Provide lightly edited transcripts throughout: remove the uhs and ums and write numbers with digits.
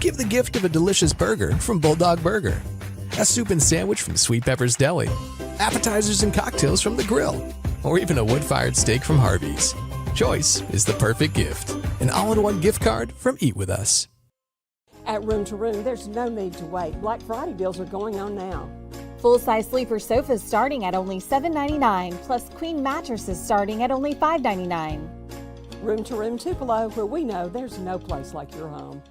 Give the gift of a delicious burger from Bulldog Burger, a soup and sandwich from Sweet Pepper's Deli, appetizers and cocktails from The Grill, or even a wood-fired steak from Harvey's. Choice is the perfect gift. An all-in-one gift card from Eat With Us. At Room to Room, there's no need to wait. Black Friday deals are going on now. Full-size sleeper sofas starting at only $7.99, plus queen mattresses starting at only $5.99. Room to Room Tupelo, where we know there's no place like your home.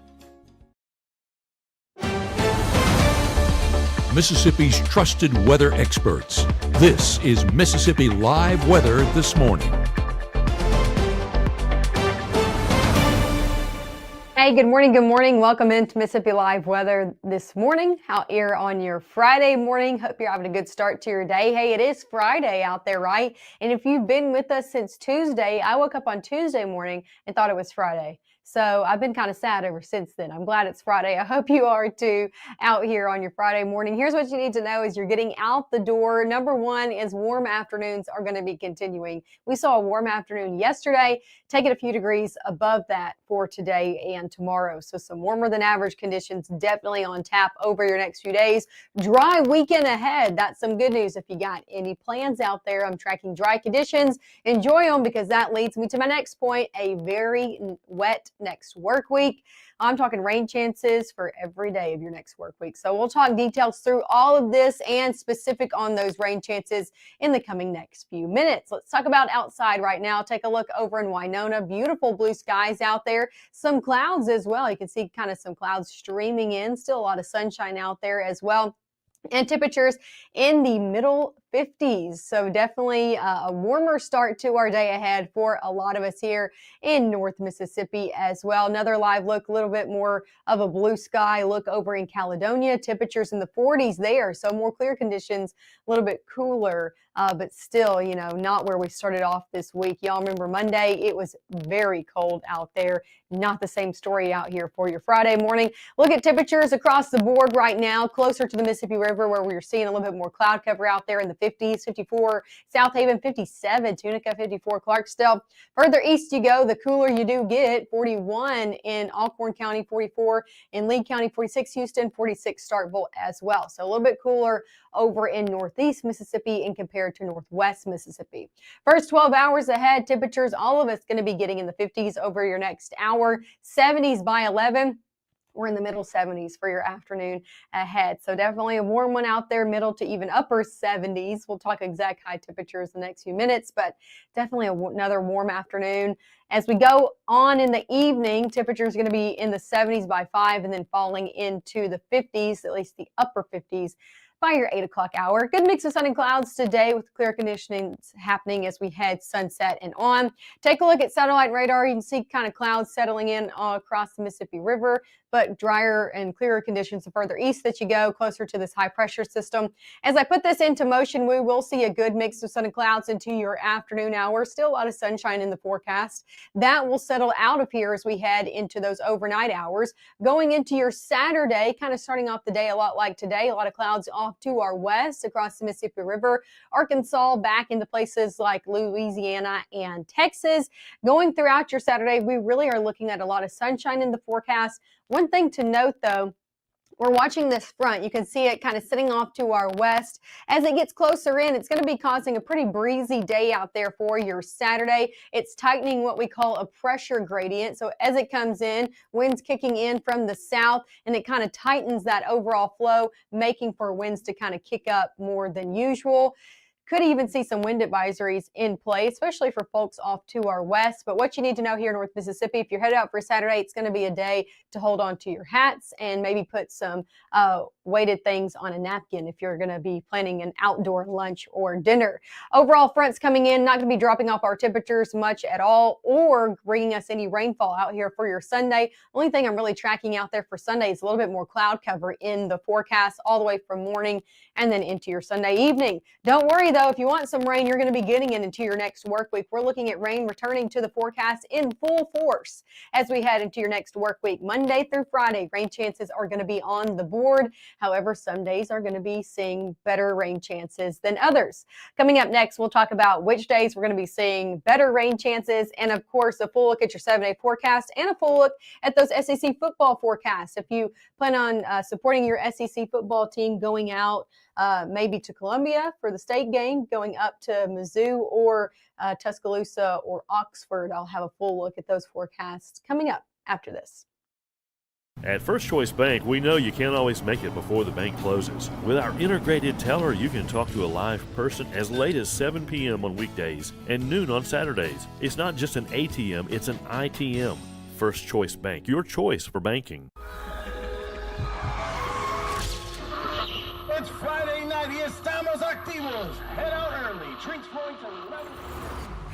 Mississippi's trusted weather experts. This is Mississippi Live Weather This Morning. Hey, good morning, good morning. Welcome into Mississippi Live Weather This Morning out here on your Friday morning. Hope you're having a good start to your day. Hey, it is Friday out there, right? And if you've been with us since Tuesday, I woke up on Tuesday morning and thought it was Friday. So I've been kind of sad ever since then. I'm glad it's Friday. I hope you are too out here on your Friday morning. Here's what you need to know as you're getting out the door. Number one is warm afternoons are going to be continuing. We saw a warm afternoon yesterday, taking a few degrees above that for today and tomorrow. So some warmer than average conditions definitely on tap over your next few days. Dry weekend ahead. That's some good news if you got any plans out there. I'm tracking dry conditions. Enjoy them because that leads me to my next point, a very wet next work week. I'm talking rain chances for every day of your next work week. So we'll talk details through all of this and specific on those rain chances in the coming next few minutes. Let's talk about outside right now. Take a look over in Winona. Beautiful blue skies out there. Some clouds as well. You can see kind of some clouds streaming in. Still a lot of sunshine out there as well. And temperatures in the middle 50s. So definitely a warmer start to our day ahead for a lot of us here in North Mississippi as well. Another live look, a little bit more of a blue sky look over in Caledonia. Temperatures in the 40s there. So more clear conditions, a little bit cooler, but still, you know, not where we started off this week. Y'all remember Monday, it was very cold out there. Not the same story out here for your Friday morning. Look at temperatures across the board right now, closer to the Mississippi River where we're seeing a little bit more cloud cover out there in the 50s, 54, South Haven 57, Tunica 54, Clarksdale. Further east you go, the cooler you do get. 41 in Alcorn County, 44 in Lee County, 46 Houston, 46 Starkville as well. So a little bit cooler over in northeast Mississippi and compared to northwest Mississippi. First 12 hours ahead, temperatures, all of us going to be getting in the 50s over your next hour, 70s by 11. We're in the middle 70s for your afternoon ahead. So definitely a warm one out there, middle to even upper 70s. We'll talk exact high temperatures in the next few minutes, but definitely another warm afternoon. As we go on in the evening, temperatures are going to be in the 70s by 5 and then falling into the 50s, at least the upper 50s. By your 8 o'clock hour. Good mix of sun and clouds today with clear conditions happening as we head sunset and on. Take a look at satellite radar. You can see kind of clouds settling in all across the Mississippi River, but drier and clearer conditions the further east that you go, closer to this high pressure system. As I put this into motion, we will see a good mix of sun and clouds into your afternoon hours. Still a lot of sunshine in the forecast. That will settle out of here as we head into those overnight hours. Going into your Saturday, kind of starting off the day a lot like today, a lot of clouds off to our west across the Mississippi River, Arkansas, back into places like Louisiana and Texas. Going throughout your Saturday, we really are looking at a lot of sunshine in the forecast. One thing to note though, we're watching this front. You can see it kind of sitting off to our west. As it gets closer in, it's going to be causing a pretty breezy day out there for your Saturday. It's tightening what we call a pressure gradient. So as it comes in, winds kicking in from the south, and it kind of tightens that overall flow, making for winds to kind of kick up more than usual. Could even see some wind advisories in play, especially for folks off to our west. But what you need to know here in North Mississippi, if you're headed out for Saturday, it's going to be a day to hold on to your hats and maybe put some weighted things on a napkin if you're going to be planning an outdoor lunch or dinner. Overall fronts coming in, not going to be dropping off our temperatures much at all or bringing us any rainfall out here for your Sunday. Only thing I'm really tracking out there for Sunday is a little bit more cloud cover in the forecast all the way from morning and then into your Sunday evening. Don't worry Today, though, if you want some rain, you're going to be getting it into your next work week. We're looking at rain returning to the forecast in full force as we head into your next work week. Monday through Friday, rain chances are going to be on the board. However, some days are going to be seeing better rain chances than others. Coming up next, we'll talk about which days we're going to be seeing better rain chances, and of course, a full look at your 7-day forecast and a full look at those SEC football forecasts. If you plan on supporting your SEC football team going out maybe to Columbia for the state game, going up to Mizzou or Tuscaloosa or Oxford, I'll have a full look at those forecasts coming up after this. At First Choice Bank, we know you can't always make it before the bank closes. With our integrated teller, you can talk to a live person as late as 7 p.m. on weekdays and noon on Saturdays. It's not just an ATM, it's an ITM. First Choice Bank, your choice for banking. It's Friday night y estamos activos. Head out early. Drinks flowing to 11.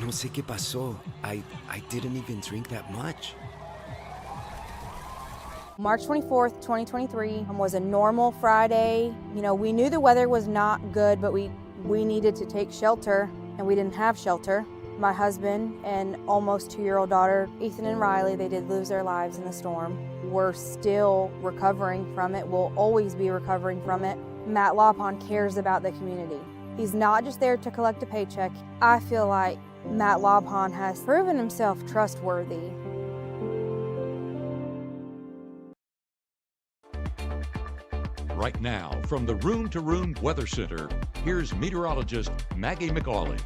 No sé qué pasó. I didn't even drink that much. March 24th, 2023 was a normal Friday. You know, we knew the weather was not good, but we needed to take shelter, and we didn't have shelter. My husband and almost 2-year-old daughter, Ethan and Riley, they did lose their lives in the storm. We're still recovering from it. We'll always be recovering from it. Matt Laupon cares about the community. He's not just there to collect a paycheck. I feel like Matt Laupon has proven himself trustworthy. Right now, from the Room to Room Weather Center, here's meteorologist Maggie McAuley.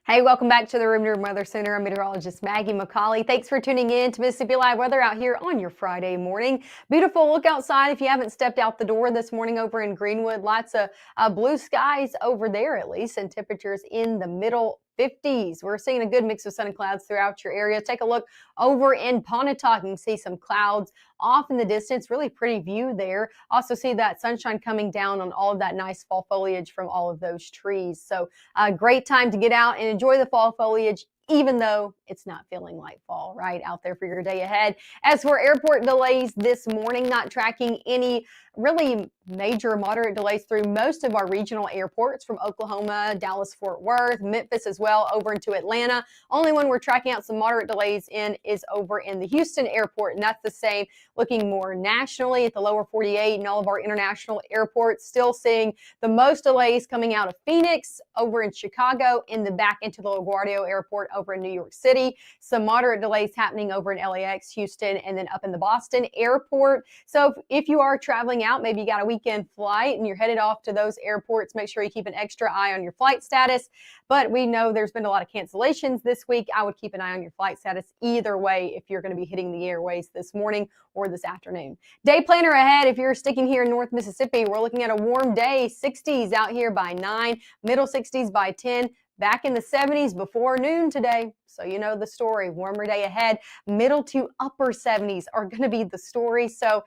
Hey, welcome back to the Room to Room Weather Center. I'm meteorologist Maggie McAuley. Thanks for tuning in to Mississippi Live Weather out here on your Friday morning. Beautiful look outside if you haven't stepped out the door this morning over in Greenwood. Lots of blue skies over there at least, and temperatures in the middle 50s. We're seeing a good mix of sun and clouds throughout your area. Take a look over in Pontotoc. You can see some clouds off in the distance. Really pretty view there. Also see that sunshine coming down on all of that nice fall foliage from all of those trees. So a great time to get out and enjoy the fall foliage, even though it's not feeling like fall right out there for your day ahead. As for airport delays this morning, not tracking any really major moderate delays through most of our regional airports from Oklahoma, Dallas, Fort Worth, Memphis as well, over into Atlanta. Only one we're tracking out some moderate delays in is over in the Houston airport, and that's the same looking more nationally at the lower 48 and all of our international airports. Still seeing the most delays coming out of Phoenix, over in Chicago, in the back into the LaGuardia airport over in New York City. Some moderate delays happening over in LAX, Houston, and then up in the Boston airport. So if you are traveling out, maybe you got a weekend flight and you're headed off to those airports, make sure you keep an extra eye on your flight status. But we know there's been a lot of cancellations this week. I would keep an eye on your flight status either way if you're going to be hitting the airways this morning or this afternoon. Day planner ahead. If you're sticking here in North Mississippi, we're looking at a warm day, 60s out here by 9, middle 60s by 10. Back in the 70s before noon today. So you know the story. Warmer day ahead. Middle to upper 70s are going to be the story. So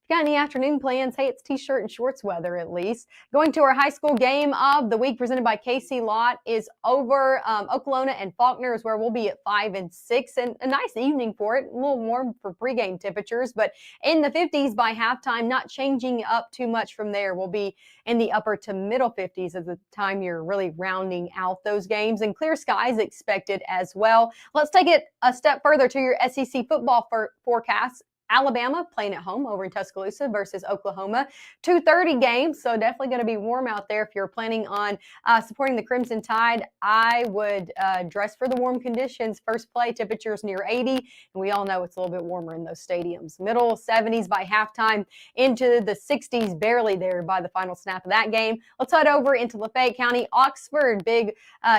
if you got any afternoon plans, hey, it's t-shirt and shorts weather at least. Going to our high school game of the week presented by KC Lott is over Okolona and Faulkner is where we'll be at 5 and 6. And a nice evening for it. A little warm for pregame temperatures, but in the 50s by halftime, not changing up too much from there. We'll be in the upper to middle 50s at the time you're really rounding out those games, and clear skies expected as well. Let's take it a step further to your SEC football forecast. Alabama playing at home over in Tuscaloosa versus Oklahoma. 2:30 game, so definitely going to be warm out there. If you're planning on supporting the Crimson Tide, I would dress for the warm conditions. First play, temperatures near 80, and we all know it's a little bit warmer in those stadiums. Middle 70s by halftime, into the 60s, barely there by the final snap of that game. Let's head over into Lafayette County. Oxford, big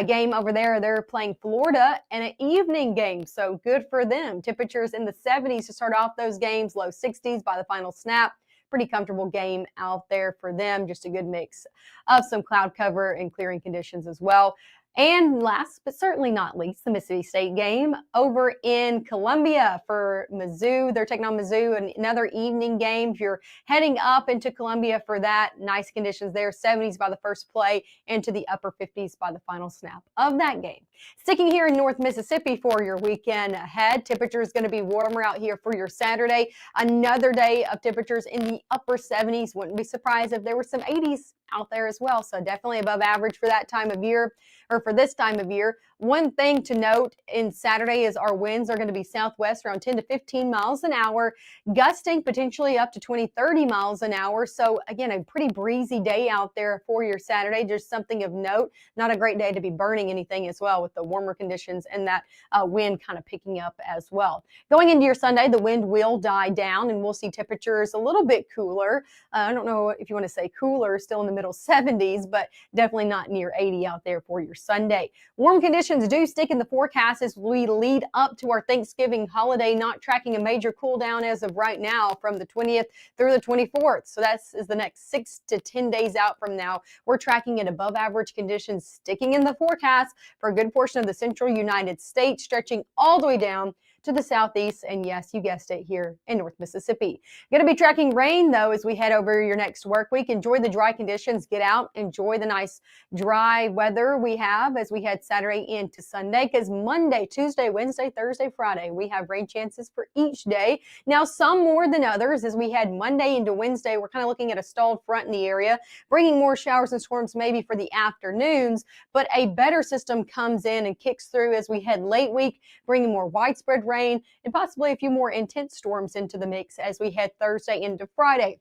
game over there. They're playing Florida, and an evening game, so good for them. Temperatures in the 70s to start off those games, low 60s by the final snap. Pretty comfortable game out there for them. Just a good mix of some cloud cover and clearing conditions as well. And last but certainly not least, the Mississippi State game over in Columbia for Mizzou. They're taking on Mizzou, and another evening game. If you're heading up into Columbia for that, nice conditions there, 70s by the first play, into the upper 50s by the final snap of that game. Sticking here in North Mississippi for your weekend ahead, temperature is going to be warmer out here for your Saturday. Another day of temperatures in the upper 70s. Wouldn't be surprised if there were some 80s out there as well. So definitely above average for that time of year, or for this time of year. One thing to note in Saturday is our winds are going to be southwest around 10 to 15 miles an hour, gusting potentially up to 20, 30 miles an hour. So again, a pretty breezy day out there for your Saturday. Just something of note. Not a great day to be burning anything as well with the warmer conditions and that wind kind of picking up as well. Going into your Sunday, the wind will die down and we'll see temperatures a little bit cooler. I don't know if you want to say cooler, still in the middle 70s, but definitely not near 80 out there for your Sunday. Warm conditions do stick in the forecast as we lead up to our Thanksgiving holiday, not tracking a major cool down as of right now from the 20th through the 24th. So that is the next 6 to 10 days out from now. We're tracking at above average conditions sticking in the forecast for a good portion of the central United States, stretching all the way down to the southeast, and yes, you guessed it, here in North Mississippi. Going to be tracking rain, though, as we head over your next work week. Enjoy the dry conditions. Get out. Enjoy the nice dry weather we have as we head Saturday into Sunday, because Monday, Tuesday, Wednesday, Thursday, Friday, we have rain chances for each day. Now, some more than others. As we head Monday into Wednesday, we're kind of looking at a stalled front in the area, bringing more showers and storms maybe for the afternoons, but a better system comes in and kicks through as we head late week, bringing more widespread rain and possibly a few more intense storms into the mix as we head Thursday into Friday.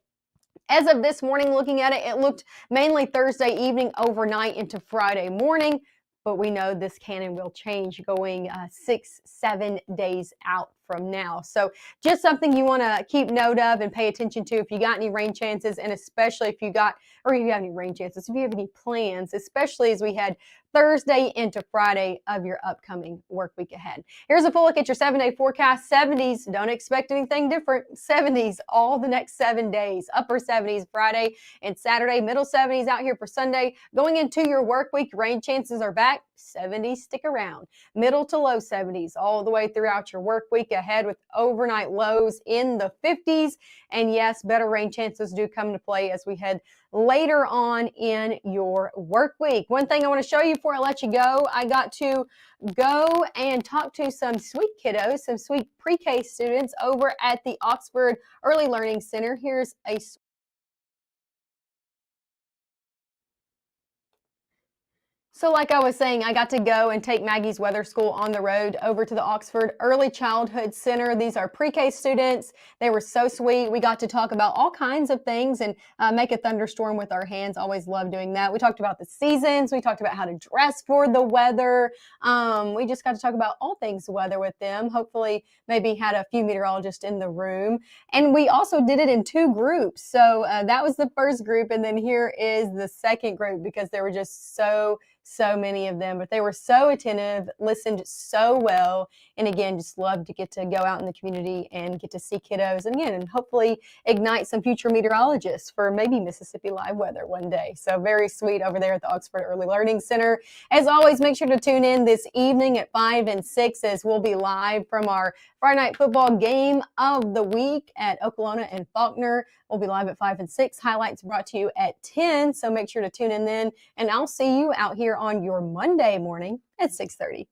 As of this morning, looking at it, it looked mainly Thursday evening, overnight into Friday morning, but we know this can and will change going 6-7 days out from now. So just something you want to keep note of and pay attention to if you got any rain chances, and especially if you have any rain chances, if you have any plans, especially as we head Thursday into Friday of your upcoming work week ahead. Here's a full look at your 7-day forecast. 70s, don't expect anything different. 70s all the next 7 days. Upper 70s Friday and Saturday. Middle 70s out here for Sunday. Going into your work week, rain chances are back. 70s stick around. Middle to low 70s all the way throughout your work week ahead, with overnight lows in the 50s. And yes, better rain chances do come into play as we head later on in your work week. One thing I want to show you before I let you go, I got to go and talk to some sweet kiddos, some sweet pre-K students over at the Oxford Early Learning Center. Here's a So like I was saying, I got to go and take Maggie's Weather School on the road over to the Oxford Early Childhood Center. These are pre-K students. They were so sweet. We got to talk about all kinds of things and make a thunderstorm with our hands. Always love doing that. We talked about the seasons. We talked about how to dress for the weather. We just got to talk about all things weather with them. Hopefully maybe had a few meteorologists in the room. And we also did it in 2 groups. So that was the first group. And then here is the second group, because there were just so many of them, but they were so attentive, listened so well, and again, just loved to get to go out in the community and get to see kiddos, and again, and hopefully ignite some future meteorologists for maybe Mississippi Live Weather one day. So very sweet over there at the Oxford Early Learning Center. As always, make sure to tune in this evening at 5 and 6 as we'll be live from our Friday night football game of the week at Okolona and Faulkner. We'll be live at 5 and 6. Highlights brought to you at 10, so make sure to tune in then, and I'll see you out here on your Monday morning at 6:30.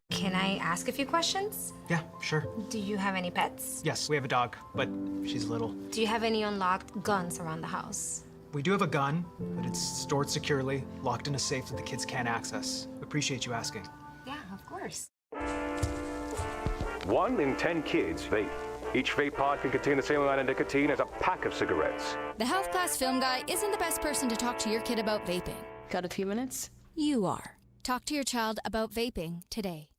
Can I ask a few questions? Yeah, sure. Do you have any pets? Yes, we have a dog, but she's little. Do you have any unlocked guns around the house? We do have a gun, but it's stored securely, locked in a safe that the kids can't access. Appreciate you asking. Yeah, of course. 1 in 10 kids vape. Each vape pod can contain the same amount of nicotine as a pack of cigarettes. The Health Class Film Guy isn't the best person to talk to your kid about vaping. Got a few minutes? You are. Talk to your child about vaping today.